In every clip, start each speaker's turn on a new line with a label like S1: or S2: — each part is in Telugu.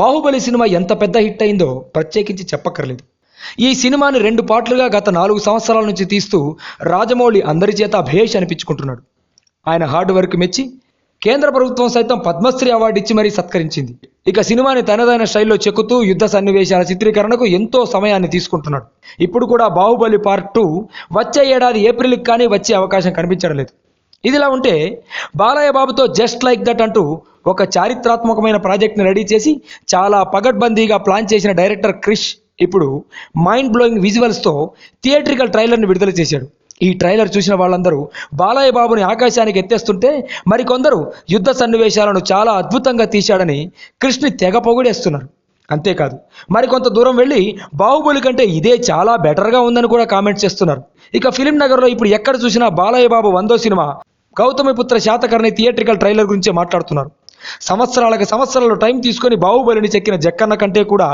S1: బాహుబలి సినిమా ఎంత పెద్ద హిట్ అయిందో ప్రత్యేకించి చెప్పక్కర్లేదు. ఈ సినిమాని 2 పార్ట్లుగా గత 4 సంవత్సరాల నుంచి తీస్తూ రాజమౌళి అందరి చేత భేష్ అనిపించుకుంటున్నాడు. ఆయన హార్డ్ వర్క్ మెచ్చి కేంద్ర ప్రభుత్వం సైతం పద్మశ్రీ అవార్డు ఇచ్చి మరీ సత్కరించింది. ఇక సినిమాని తనదైన స్టైల్లో చెక్కుతూ యుద్ధ సన్నివేశాల చిత్రీకరణకు ఎంతో సమయాన్ని తీసుకుంటున్నాడు. ఇప్పుడు కూడా బాహుబలి పార్ట్ 2 వచ్చే ఏడాది ఏప్రిల్కి కానీ వచ్చే అవకాశం కనిపించడం లేదు. ఇదిలా ఉంటే బాలయ్య బాబుతో జస్ట్ లైక్ దట్ అంటూ ఒక చారిత్రాత్మకమైన ప్రాజెక్ట్ని రెడీ చేసి చాలా పగడ్బందీగా ప్లాన్ చేసిన డైరెక్టర్ క్రిష్ ఇప్పుడు మైండ్ బ్లోయింగ్ విజువల్స్తో థియేట్రికల్ ట్రైలర్ని విడుదల చేశాడు. ఈ ట్రైలర్ చూసిన వాళ్ళందరూ బాలయ్య బాబుని ఆకాశానికి ఎత్తేస్తుంటే మరికొందరు యుద్ధ సన్నివేశాలను చాలా అద్భుతంగా తీశాడని క్రిష్ని తెగ పొగిడేస్తున్నారు. అంతేకాదు మరికొంత దూరం వెళ్ళి బాహుబలి కంటే ఇదే చాలా బెటర్గా ఉందని కూడా కామెంట్ చేస్తున్నారు. ఇక ఫిలిం నగర్లో ఇప్పుడు ఎక్కడ చూసినా బాలయ్య బాబు 100వ సినిమా గౌతమిపుత్ర శాతకర్ణి థియేట్రికల్ ట్రైలర్ గురించే మాట్లాడుతున్నారు. సంవత్సరాలు టైం తీసుకొని బాహుబలిని చెక్కిన జక్కన్న కంటే కూడా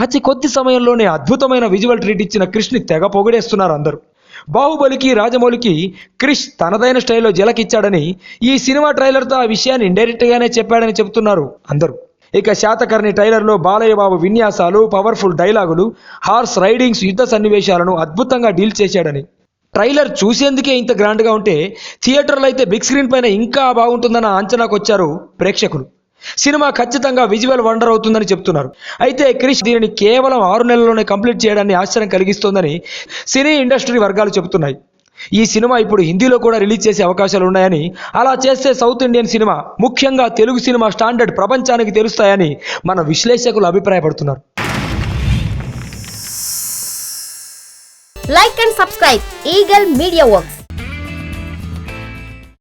S1: అతి కొద్ది సమయంలోనే అద్భుతమైన విజువల్ ట్రీట్ ఇచ్చిన క్రిష్ని తెగ పొగిడేస్తున్నారు అందరూ. బాహుబలికి రాజమౌళికి క్రిష్ తనదైన స్టైల్లో జలకిచ్చాడని ఈ సినిమా ట్రైలర్తో ఆ విషయాన్ని ఇండైరెక్ట్గానే చెప్పాడని చెబుతున్నారు అందరూ. ఇక శాతకర్ణి ట్రైలర్లో బాలయ్య బాబు విన్యాసాలు, పవర్ఫుల్ డైలాగులు, హార్స్ రైడింగ్స్, యుద్ధ సన్నివేశాలను అద్భుతంగా డీల్ చేశాడని, ట్రైలర్ చూసేందుకే ఇంత గ్రాండ్గా ఉంటే థియేటర్లో అయితే బిగ్ స్క్రీన్ పైన ఇంకా బాగుంటుందన్న అంచనాకు వచ్చారు ప్రేక్షకులు. సినిమా ఖచ్చితంగా విజువల్ వండర్ అవుతుందని చెప్తున్నారు. అయితే క్రిష్ దీనిని కేవలం 6 నెలల్లోనే కంప్లీట్ చేయడాన్ని ఆశ్చర్యం కలిగిస్తోందని సినీ ఇండస్ట్రీ వర్గాలు చెబుతున్నాయి. ఈ సినిమా ఇప్పుడు హిందీలో కూడా రిలీజ్ చేసే అవకాశాలు ఉన్నాయని, అలా చేస్తే సౌత్ ఇండియన్ సినిమా, ముఖ్యంగా తెలుగు సినిమా స్టాండర్డ్ ప్రపంచానికి తెలుస్తాయని మన విశ్లేషకులు అభిప్రాయపడుతున్నారు.
S2: Like and subscribe Eagle Media Works.